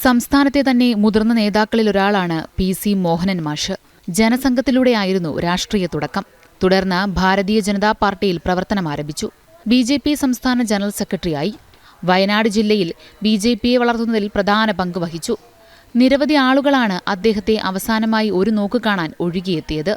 സംസ്ഥാനത്തെ തന്നെ മുതിർന്ന നേതാക്കളിലൊരാളാണ് PC മോഹനൻ മാഷ്. ജനസംഘത്തിലൂടെയായിരുന്നു രാഷ്ട്രീയ തുടക്കം. തുടർന്ന് ഭാരതീയ ജനതാ പാർട്ടിയിൽ പ്രവർത്തനം ആരംഭിച്ചു. BJP സംസ്ഥാന ജനറൽ സെക്രട്ടറിയായി. വയനാട് ജില്ലയിൽ BJPയെ വളർത്തുന്നതിൽ പ്രധാന പങ്ക് വഹിച്ചു. നിരവധി ആളുകളാണ് അദ്ദേഹത്തെ അവസാനമായി ഒരു നോക്ക് കാണാൻ ഒഴുകിയെത്തിയത്.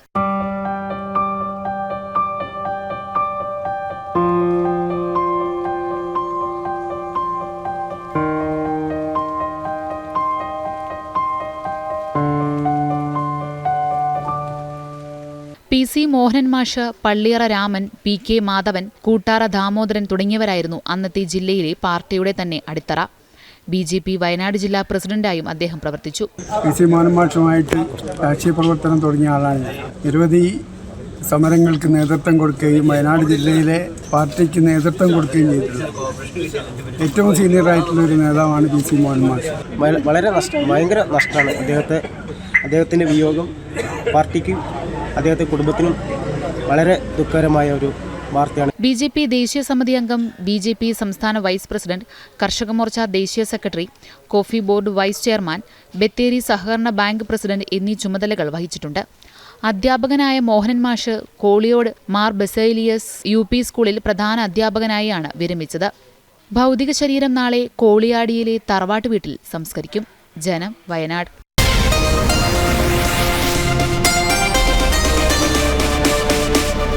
PC മോഹനൻ മാഷ്, പള്ളിയറ രാമൻ, PK മാധവൻ, കൂട്ടാറ ദാമോദരൻ തുടങ്ങിയവരായിരുന്നു അന്നത്തെ ജില്ലയിലെ പാർട്ടിയുടെ തന്നെ അടിത്തറ. BJP വയനാട് ജില്ലാ പ്രസിഡന്റായും അദ്ദേഹം പ്രവർത്തിച്ചു. PC മോഹനൻ മാഷുമായിട്ട് രാഷ്ട്രീയ പ്രവർത്തനം തുടങ്ങിയ ആളാണ്. നിരവധി സമരങ്ങൾക്ക് നേതൃത്വം കൊടുക്കുകയും വയനാട് ജില്ലയിലെ പാർട്ടിക്ക് നേതൃത്വം കൊടുക്കുകയും ചെയ്തിട്ടുണ്ട്. ഏറ്റവും സീനിയറായിട്ടുള്ള ഒരു നേതാവാണ് PC മോഹനൻ മാഷ്. ഭയങ്കര നഷ്ടമാണ് അദ്ദേഹത്തിൻ്റെ വിയോഗം. പാർട്ടിക്കും അദ്ദേഹത്തെ കുടുംബത്തിനും വളരെ ദുഃഖകരമായ ഒരു വാർത്തയാണ്. BJP ദേശീയ സമിതി അംഗം, BJP സംസ്ഥാന വൈസ് പ്രസിഡന്റ്, കർഷക മോർച്ച ദേശീയ secretary, coffee board vice chairman, Bathery സഹകരണ ബാങ്ക് പ്രസിഡന്റ് എന്നീ ചുമതലകൾ വഹിച്ചിട്ടുണ്ട്. അധ്യാപകനായ മോഹനൻ മാഷ് കോളിയോട് മാർ ബസേലിയസ് UP സ്കൂളിൽ പ്രധാന അധ്യാപകനായാണ് വിരമിച്ചത്. ഭൗതിക ശരീരം നാളെ കോളിയാടിയിലെ തറവാട്ട് വീട്ടിൽ സംസ്കരിക്കും. ജനം, വയനാട്.